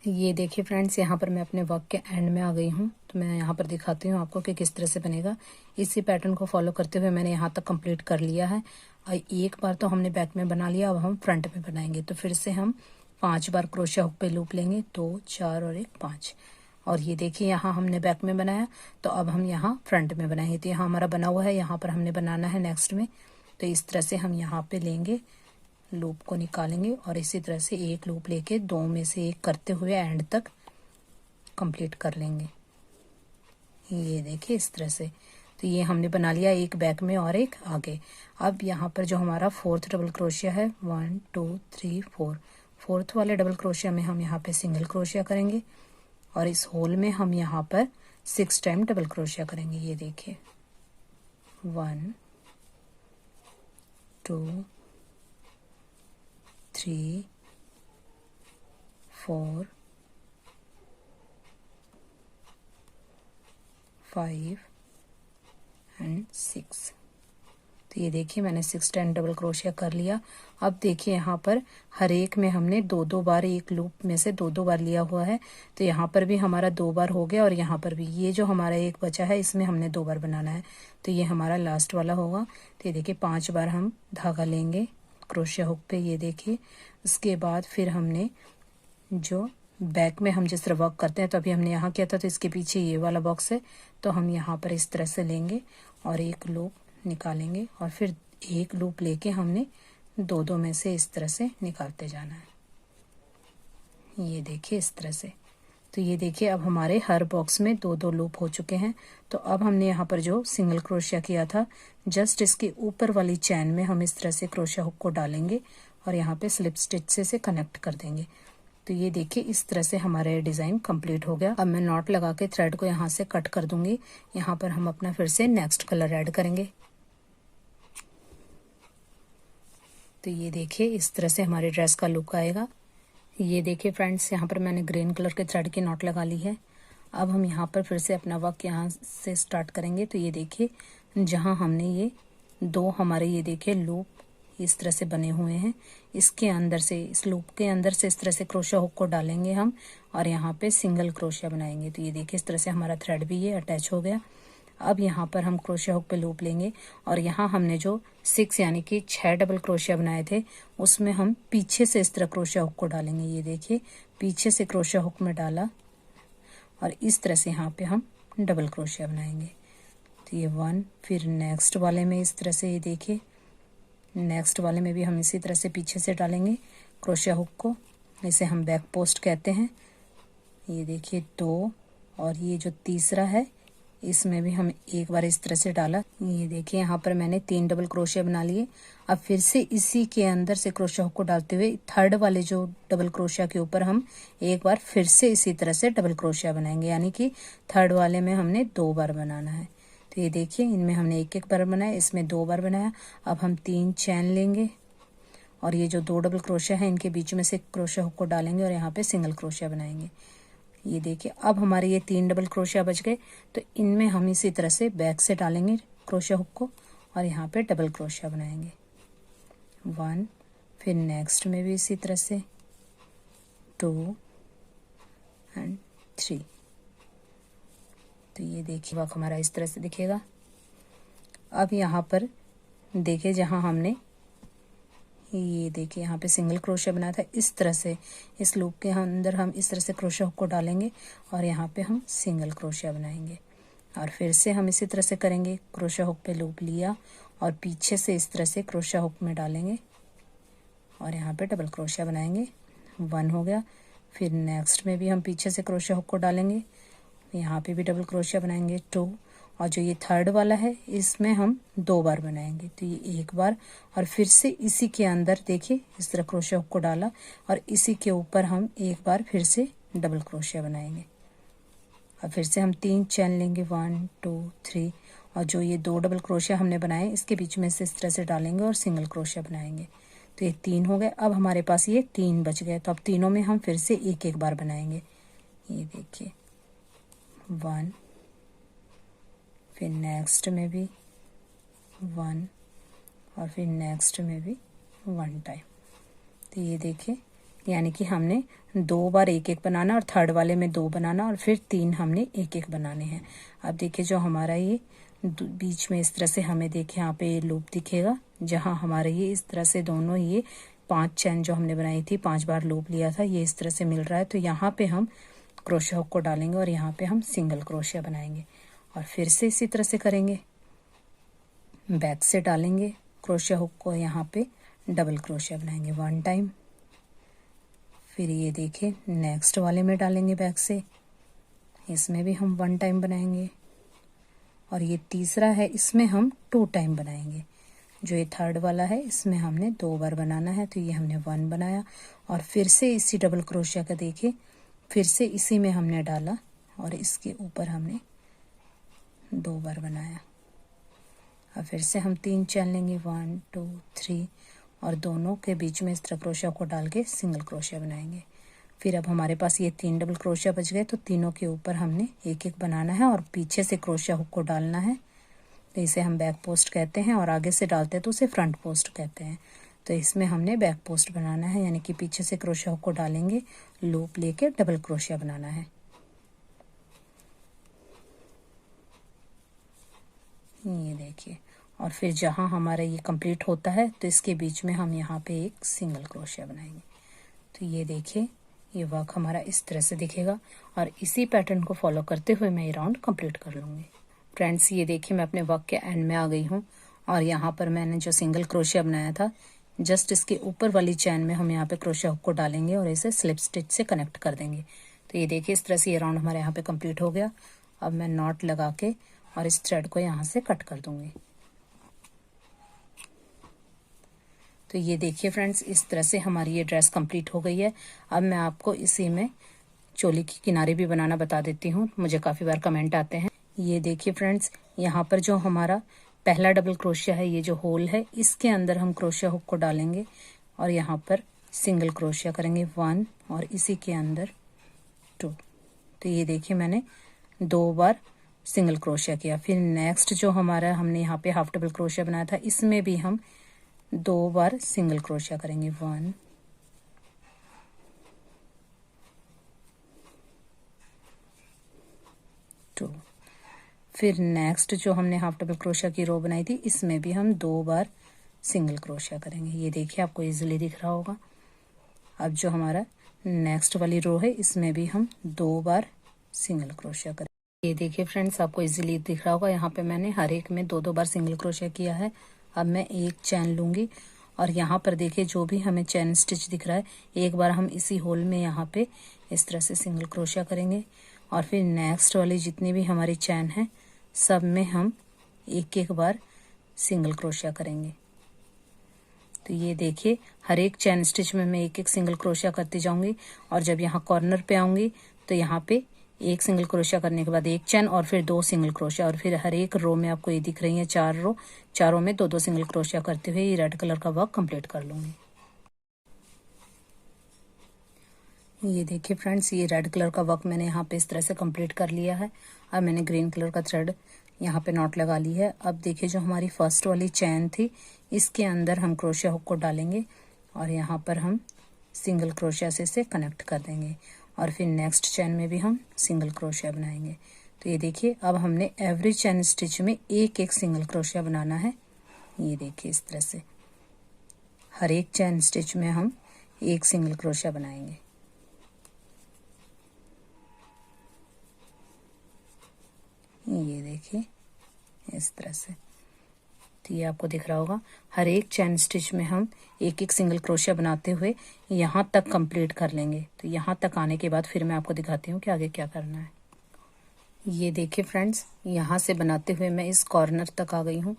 ये देखिए फ्रेंड्स, यहाँ पर मैं अपने वर्क के एंड में आ गई हूँ। तो मैं यहाँ पर दिखाती हूँ आपको कि किस तरह से बनेगा। इसी पैटर्न को फॉलो करते हुए मैंने यहाँ तक कंप्लीट कर लिया है। और एक बार तो हमने बैक में बना लिया, अब हम फ्रंट में बनाएंगे। तो फिर से हम 5 बार क्रोशिया हुक पे लूप लेंगे, 2 4 और 1 5। और ये देखिए यहाँ हमने बैक में बनाया, तो अब हम यहाँ फ्रंट में बनाएंगे। तो यहाँ हमारा बना हुआ है, यहाँ पर हमने बनाना है नेक्स्ट में। तो इस तरह से हम यहाँ पे लेंगे, लूप को निकालेंगे और इसी तरह से एक लूप लेके दो में से एक करते हुए एंड तक कंप्लीट कर लेंगे। ये देखिए इस तरह से। तो ये हमने बना लिया, एक बैक में और एक आगे। अब यहाँ पर जो हमारा 4th डबल क्रोशिया है, 1 2 3 4, 4th वाले डबल क्रोशिया में हम यहाँ पे सिंगल क्रोशिया करेंगे और इस होल में हम यहाँ पर 6 टाइम डबल क्रोशिया करेंगे। ये देखिए 1 2 3 4 5 एंड 6। तो ये देखिए मैंने 6 टाइम डबल क्रोशिया कर लिया। अब देखिए यहाँ पर हर एक में हमने दो दो बार, एक लूप में से दो दो बार लिया हुआ है। तो यहाँ पर भी हमारा 2 बार हो गया और यहाँ पर भी ये जो हमारा एक बचा है इसमें हमने 2 बार बनाना है। तो ये हमारा लास्ट वाला होगा। तो ये देखिए 5 बार हम धागा लेंगे क्रोशिया हुक पे। ये देखिए, उसके बाद फिर हमने जो बैक में हम जिस तरह वर्क करते हैं, तो अभी हमने यहाँ किया था, तो इसके पीछे ये वाला बॉक्स है, तो हम यहाँ पर इस तरह से लेंगे और एक लूप निकालेंगे और फिर एक लूप लेके हमने दो दो में से इस तरह से निकालते जाना है। ये देखिए इस तरह से। तो ये देखिए अब हमारे हर बॉक्स में दो दो लूप हो चुके हैं। तो अब हमने यहाँ पर जो सिंगल क्रोशिया किया था, जस्ट इसके ऊपर वाली चैन में हम इस तरह से क्रोशिया हुक को डालेंगे और यहाँ पे स्लिप स्टिच से इसे कनेक्ट कर देंगे। तो ये देखिए इस तरह से हमारा डिज़ाइन कंप्लीट हो गया। अब मैं नॉट लगा के थ्रेड को यहाँ से कट कर दूंगी। यहाँ पर हम अपना फिर से नेक्स्ट कलर ऐड करेंगे। तो ये देखिए इस तरह से हमारी ड्रेस का लुक आएगा। ये देखिए फ्रेंड्स, यहाँ पर मैंने ग्रीन कलर के थ्रेड की नॉट लगा ली है। अब हम यहाँ पर फिर से अपना वर्क यहाँ से स्टार्ट करेंगे। तो ये देखिए जहाँ हमने ये दो हमारे ये देखिए लूप इस तरह से बने हुए हैं, इसके अंदर से, इस लूप के अंदर से इस तरह से क्रोशिया हुक को डालेंगे हम और यहाँ पे सिंगल क्रोशिया बनाएंगे। तो ये देखिए इस तरह से हमारा थ्रेड भी ये अटैच हो गया। अब यहाँ पर हम क्रोशिया हुक पे लूप लेंगे और यहाँ हमने जो 6 यानी कि 6 डबल क्रोशिया बनाए थे, उसमें हम पीछे से इस तरह क्रोशिया हुक को डालेंगे। ये देखिए पीछे से क्रोशिया हुक में डाला और इस तरह से यहाँ पे हम डबल क्रोशिया बनाएंगे। तो ये 1, फिर नेक्स्ट वाले में इस तरह से, ये देखिए नेक्स्ट वाले में भी हम इसी तरह से पीछे से डालेंगे क्रोशिया हुक को। इसे हम बैक पोस्ट कहते हैं। ये देखिए 2, और ये जो तीसरा है इसमें भी हम एक बार इस तरह से डाला। ये देखिए यहाँ पर मैंने 3 डबल क्रोशिया बना लिए। अब फिर से इसी के अंदर से क्रोशिया हुक को डालते हुए थर्ड वाले जो डबल क्रोशिया के ऊपर हम एक बार फिर से इसी तरह से डबल क्रोशिया बनाएंगे, यानी कि थर्ड वाले में हमने 2 बार बनाना है। तो ये देखिए इनमें हमने एक एक बार बनाया, इसमें 2 बार बनाया। अब हम 3 चैन लेंगे और ये जो 2 डबल क्रोशिया है इनके बीच में से क्रोशिया हुक को डालेंगे और यहाँ पे सिंगल क्रोशिया बनाएंगे। ये देखिए अब हमारे ये 3 डबल क्रोशिया बच गए। तो इनमें हम इसी तरह से बैक से डालेंगे क्रोशिया हुक को और यहाँ पे डबल क्रोशिया बनाएंगे 1, फिर नेक्स्ट में भी इसी तरह से 2 एंड 3। तो ये देखिए वर्क हमारा इस तरह से दिखेगा। अब यहाँ पर देखिए जहाँ हमने ये देखिए यहाँ पे सिंगल क्रोशिया बनाया था, इस तरह से इस लूप के अंदर हम इस तरह से क्रोशिया हुक को डालेंगे और यहाँ पे हम सिंगल क्रोशिया बनाएंगे और फिर से हम इसी तरह से करेंगे। क्रोशिया हुक पे लूप लिया और पीछे से इस तरह से क्रोशिया हुक में डालेंगे और यहाँ पे डबल क्रोशिया बनाएंगे 1 हो गया। फिर नेक्स्ट में भी हम पीछे से क्रोशिया हुक को डालेंगे, यहाँ पे भी डबल क्रोशिया बनाएंगे 2 और जो ये थर्ड वाला है इसमें हम 2 बार बनाएंगे। तो ये 1 बार और फिर से इसी के अंदर देखिए इस तरह क्रोशिया हुक को डाला और इसी के ऊपर हम 1 बार फिर से डबल क्रोशिया बनाएंगे और फिर से हम 3 चैन लेंगे 1 2 3 और जो ये 2 डबल क्रोशिया हमने बनाए इसके बीच में से इस तरह से डालेंगे और सिंगल क्रोशिया बनाएंगे। तो ये 3 हो गए। अब हमारे पास ये 3 बच गए। तो अब तीनों में हम फिर से एक एक बार बनाएंगे। ये देखिए 1, फिर नेक्स्ट में भी 1 और फिर नेक्स्ट में भी 1 टाइम। तो ये देखिए यानी कि हमने 2 बार एक एक बनाना और थर्ड वाले में 2 बनाना और फिर 3 हमने एक एक बनाने हैं। अब देखिए जो हमारा ये बीच में इस तरह से हमें देखिए यहाँ पे लूप दिखेगा, जहाँ हमारे ये इस तरह से दोनों ये 5 चैन जो हमने बनाई थी 5 बार लूप लिया था ये इस तरह से मिल रहा है। तो यहाँ पे हम क्रोशिया हुक को डालेंगे और यहाँ पे हम सिंगल क्रोशिया बनाएंगे और फिर से इसी तरह से करेंगे। बैक से डालेंगे क्रोशिया हुक को, यहाँ पे डबल क्रोशिया बनाएंगे 1 टाइम। फिर ये देखिए नेक्स्ट वाले में डालेंगे बैक से, इसमें भी हम 1 टाइम बनाएंगे और ये तीसरा है इसमें हम 2 टाइम बनाएंगे। जो ये थर्ड वाला है इसमें हमने 2 बार बनाना है। तो ये हमने 1 बनाया और फिर से इसी डबल क्रोशिया का देखिए फिर से इसी में हमने डाला और इसके ऊपर हमने 2 बार बनाया और फिर से हम 3 चैन लेंगे 1 2 3 और दोनों के बीच में इस तरह क्रोशिया को डाल के सिंगल क्रोशिया बनाएंगे। फिर अब हमारे पास ये 3 डबल क्रोशिया बच गए। तो तीनों के ऊपर हमने एक एक बनाना है और पीछे से क्रोशिया हुक को डालना है। तो इसे हम बैक पोस्ट कहते हैं और आगे से डालते हैं तो उसे फ्रंट पोस्ट कहते हैं। तो इसमें हमने बैक पोस्ट बनाना है यानी कि पीछे से क्रोशिया हुक को डालेंगे, लूप लेके डबल क्रोशिया बनाना है। ये देखिए और फिर जहाँ हमारा ये कंप्लीट होता है तो इसके बीच में हम यहाँ पे एक सिंगल क्रोशिया बनाएंगे। तो ये देखिए ये वर्क हमारा इस तरह से दिखेगा और इसी पैटर्न को फॉलो करते हुए मैं ये राउंड कंप्लीट कर लूँगी। फ्रेंड्स ये देखिए मैं अपने वर्क के एंड में आ गई हूँ और यहाँ पर मैंने जो सिंगल क्रोशिया बनाया था जस्ट इसके ऊपर वाली चैन में हम यहाँ पे क्रोशिया हुक को डालेंगे और इसे स्लिप स्टिच से कनेक्ट कर देंगे। तो ये देखिए इस तरह से ये राउंड हमारे यहाँ पे कंप्लीट हो गया। अब मैं नॉट लगा के और इस थ्रेड को यहाँ से कट कर दूंगी। तो ये देखिए फ्रेंड्स इस तरह से हमारी ये ड्रेस कंप्लीट हो गई है। अब मैं आपको इसी में चोली की किनारे भी बनाना बता देती हूँ, मुझे काफ़ी बार कमेंट आते हैं। ये देखिए फ्रेंड्स यहाँ पर जो हमारा पहला डबल क्रोशिया है, ये जो होल है इसके अंदर हम क्रोशिया हुक को डालेंगे और यहाँ पर सिंगल क्रोशिया करेंगे 1 और इसी के अंदर 2। तो ये देखिए मैंने 2 बार सिंगल क्रोशिया किया। फिर नेक्स्ट जो हमारा हमने यहाँ पे हाफ डबल क्रोशिया बनाया था इसमें भी हम 2 बार सिंगल क्रोशिया करेंगे 1 2। फिर नेक्स्ट जो हमने हाफ डबल क्रोशिया की रो बनाई थी इसमें भी हम 2 बार सिंगल क्रोशिया करेंगे। ये देखिए आपको इजीली दिख रहा होगा। अब जो हमारा नेक्स्ट वाली रो है इसमें भी हम 2 बार सिंगल क्रोशिया करेंगे। ये देखिए फ्रेंड्स आपको इजीली दिख रहा होगा। यहाँ पे मैंने हर एक में 2-2 बार सिंगल क्रोशिया किया है। अब मैं एक चैन लूंगी और यहाँ पर देखिए जो भी हमें चैन स्टिच दिख रहा है एक बार हम इसी होल में यहाँ पे इस तरह से सिंगल क्रोशिया करेंगे और फिर नेक्स्ट वाली जितनी भी हमारी चैन है सब में हम एक एक बार सिंगल क्रोशिया करेंगे। तो ये देखिए हर एक चैन स्टिच में मैं एक एक सिंगल क्रोशिया करती जाऊंगी और जब यहाँ कॉर्नर पे आऊंगी तो यहाँ पे एक सिंगल क्रोशिया करने के बाद एक चैन और फिर 2 सिंगल क्रोशिया, और फिर हर एक रो में आपको ये दिख रही है 4 रो, चारों में 2-2 सिंगल क्रोशिया करते हुए ये रेड कलर का वर्क कंप्लीट कर लूंगी। ये देखिए फ्रेंड्स, ये रेड कलर का वर्क मैंने यहाँ पे इस तरह से कंप्लीट कर लिया है। अब मैंने ग्रीन कलर का थ्रेड यहाँ पे नॉट लगा ली है। अब देखिए जो हमारी फर्स्ट वाली चैन थी इसके अंदर हम क्रोशिया हुक को डालेंगे और यहाँ पर हम सिंगल क्रोशिया से इसे कनेक्ट कर देंगे और फिर नेक्स्ट चैन में भी हम सिंगल क्रोशिया बनाएंगे। तो ये देखिए अब हमने एवरी चैन स्टिच में एक एक सिंगल क्रोशिया बनाना है। ये देखिए इस तरह से हर एक चैन स्टिच में हम एक सिंगल क्रोशिया बनाएंगे। ये देखिए इस तरह से, तो ये आपको दिख रहा होगा हर एक चैन स्टिच में हम एक एक सिंगल क्रोशिया बनाते हुए यहाँ तक कंप्लीट कर लेंगे। तो यहाँ तक आने के बाद फिर मैं आपको दिखाती हूँ कि आगे क्या करना है। ये देखिए फ्रेंड्स, यहाँ से बनाते हुए मैं इस कॉर्नर तक आ गई हूँ।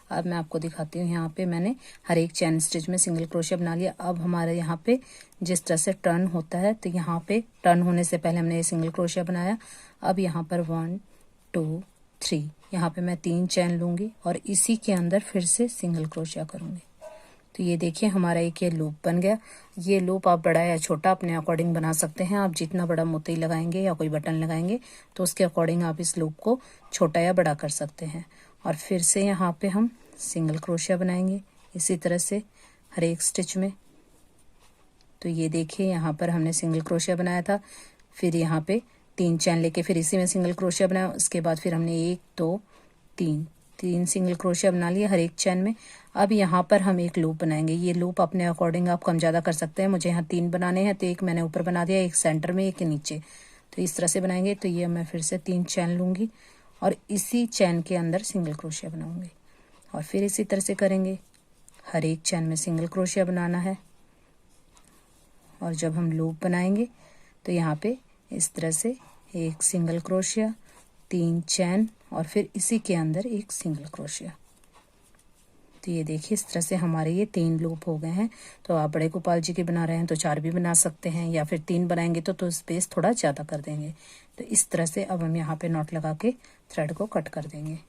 अब मैं आपको दिखाती हूँ, यहाँ पे मैंने हर एक चैन स्टिच में सिंगल क्रोशिया बना लिया। अब हमारे यहाँ पे जिस तरह से टर्न होता है, तो यहाँ पे टर्न होने से पहले हमने ये सिंगल क्रोशिया बनाया। अब यहाँ पर 1 2 3 यहाँ पे मैं 3 चैन लूंगी और इसी के अंदर फिर से सिंगल क्रोशिया करूंगी। तो ये देखिए हमारा एक ये लूप बन गया। ये लूप आप बड़ा या छोटा अपने अकॉर्डिंग बना सकते हैं। आप जितना बड़ा मोती लगाएंगे या कोई बटन लगाएंगे तो उसके अकॉर्डिंग आप इस लूप को छोटा या बड़ा कर सकते हैं। और फिर से यहाँ पे हम सिंगल क्रोशिया बनाएंगे इसी तरह से हर एक स्टिच में। तो ये देखिए यहाँ पर हमने सिंगल क्रोशिया बनाया था, फिर यहाँ पे 3 चैन लेके फिर इसी में सिंगल क्रोशिया बनाया। उसके बाद फिर हमने 1 2 3 सिंगल क्रोशिया बना लिया हर एक चैन में। अब यहाँ पर हम एक लूप बनाएंगे। ये लूप अपने अकॉर्डिंग आप कम ज़्यादा कर सकते हैं। मुझे यहाँ 3 बनाने हैं, तो एक मैंने ऊपर बना दिया, एक सेंटर में, एक नीचे। तो इस तरह से बनाएंगे। तो ये मैं फिर से 3 चैन लूँगी और इसी चैन के अंदर सिंगल क्रोशिया बनाऊँगी और फिर इसी तरह से करेंगे। हर एक चैन में सिंगल क्रोशिया बनाना है और जब हम लूप बनाएंगे तो यहाँ पे इस तरह से एक सिंगल क्रोशिया, 3 चैन और फिर इसी के अंदर एक सिंगल क्रोशिया। तो ये देखिए इस तरह से हमारे ये 3 लूप हो गए हैं। तो आप बड़े गोपाल जी के बना रहे हैं तो 4 भी बना सकते हैं, या फिर 3 बनाएंगे तो स्पेस थोड़ा ज़्यादा कर देंगे। तो इस तरह से अब हम यहाँ पे नॉट लगा के थ्रेड को कट कर देंगे।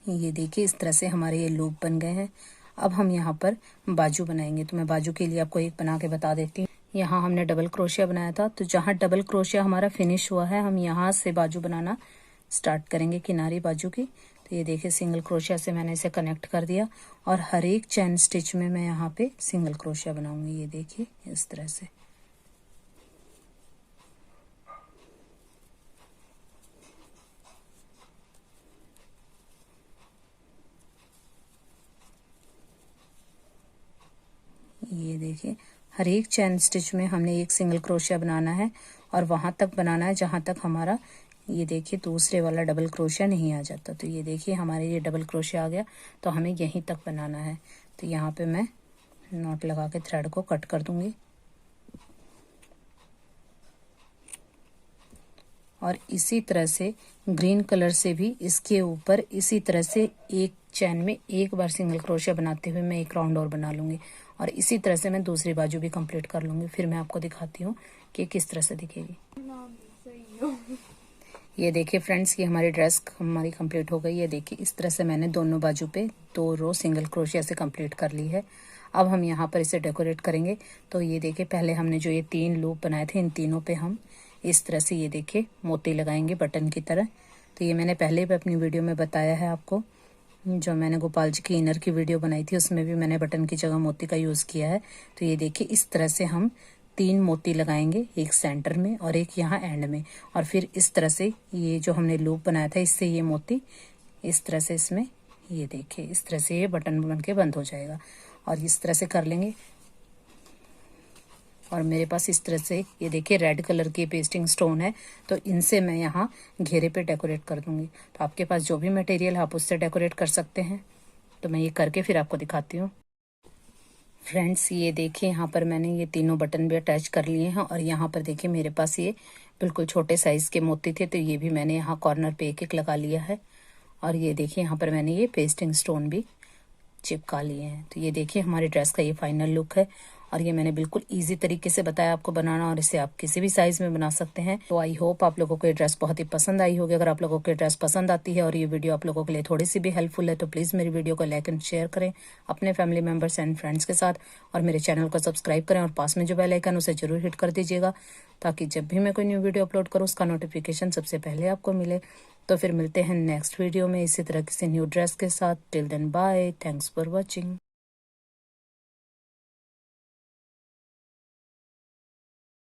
ये देखिए इस तरह से हमारे ये लूप बन गए हैं। अब हम यहाँ पर बाजू बनाएंगे। तो मैं बाजू के लिए आपको एक बना के बता देती हूँ। यहाँ हमने डबल क्रोशिया बनाया था, तो जहाँ डबल क्रोशिया हमारा फिनिश हुआ है हम यहाँ से बाजू बनाना स्टार्ट करेंगे, किनारी बाजू की। तो ये देखिए सिंगल क्रोशिया से मैंने इसे कनेक्ट कर दिया और हर एक चैन स्टिच में मैं यहाँ पे सिंगल क्रोशिया बनाऊंगी। ये देखिए इस तरह से। ये देखिए हर एक चैन स्टिच में हमने एक सिंगल क्रोशिया बनाना है और वहां तक बनाना है जहां तक हमारा ये देखिए दूसरे वाला डबल क्रोशिया नहीं आ जाता। तो ये देखिए हमारे ये डबल क्रोशिया आ गया, तो हमें यहीं तक बनाना है। तो यहाँ पे मैं नॉट लगा के थ्रेड को कट कर दूंगी और इसी तरह से ग्रीन कलर से भी इसके ऊपर इसी तरह से एक चैन में एक बार सिंगल क्रोशिया बनाते हुए मैं एक राउंड और बना लूंगी और इसी तरह से मैं दूसरी बाजू भी कंप्लीट कर लूंगी। फिर मैं आपको दिखाती हूँ कि किस तरह से दिखेगी। ये देखिए फ्रेंड्स, ये हमारी ड्रेस हमारी कंप्लीट हो गई है। देखिए इस तरह से मैंने दोनों बाजू पे 2 रो सिंगल क्रोशिया से कंप्लीट कर ली है। अब हम यहाँ पर इसे डेकोरेट करेंगे। तो ये देखिए पहले हमने जो ये 3 लूप बनाए थे, इन तीनों पे हम इस तरह से ये देखिए मोती लगाएंगे बटन की तरह। तो ये मैंने पहले भी अपनी वीडियो में बताया है आपको, जो मैंने गोपाल जी की इनर की वीडियो बनाई थी उसमें भी मैंने बटन की जगह मोती का यूज़ किया है। तो ये देखिए इस तरह से हम 3 मोती लगाएंगे, एक सेंटर में और एक यहाँ एंड में, और फिर इस तरह से ये जो हमने लूप बनाया था इससे ये मोती इस तरह से इसमें ये देखिए इस तरह से ये बटन बन के बंद हो जाएगा और इस तरह से कर लेंगे। और मेरे पास इस तरह से ये देखिए रेड कलर की पेस्टिंग स्टोन है, तो इनसे मैं यहाँ घेरे पे डेकोरेट कर दूंगी। तो आपके पास जो भी मटेरियल है आप उससे डेकोरेट कर सकते हैं। तो मैं ये करके फिर आपको दिखाती हूँ। फ्रेंड्स ये देखिए यहाँ पर मैंने ये तीनों बटन भी अटैच कर लिए हैं और यहाँ पर देखिए मेरे पास ये बिल्कुल छोटे साइज के मोती थे, तो ये भी मैंने यहाँ कॉर्नर पे एक एक लगा लिया है। और ये देखिए यहाँ पर मैंने ये पेस्टिंग स्टोन भी चिपका लिए हैं। तो ये देखिए हमारी ड्रेस का ये फाइनल लुक है और ये मैंने बिल्कुल इजी तरीके से बताया आपको बनाना और इसे आप किसी भी साइज में बना सकते हैं। तो आई होप आप लोगों को ये ड्रेस बहुत ही पसंद आई होगी। अगर आप लोगों को ये ड्रेस पसंद आती है और ये वीडियो आप लोगों के लिए थोड़ी सी भी हेल्पफुल है तो प्लीज़ मेरी वीडियो को लाइक एंड शेयर करें अपने फैमिली मेम्बर्स एंड फ्रेंड्स के साथ और मेरे चैनल को सब्सक्राइब करें और पास में जो बेल आइकन उसे जरूर हिट कर दीजिएगा ताकि जब भी मैं कोई न्यू वीडियो अपलोड करूँ उसका नोटिफिकेशन सबसे पहले आपको मिले। तो फिर मिलते हैं नेक्स्ट वीडियो में इसी तरह किसी न्यू ड्रेस के साथ। Till then bye, thanks for watching.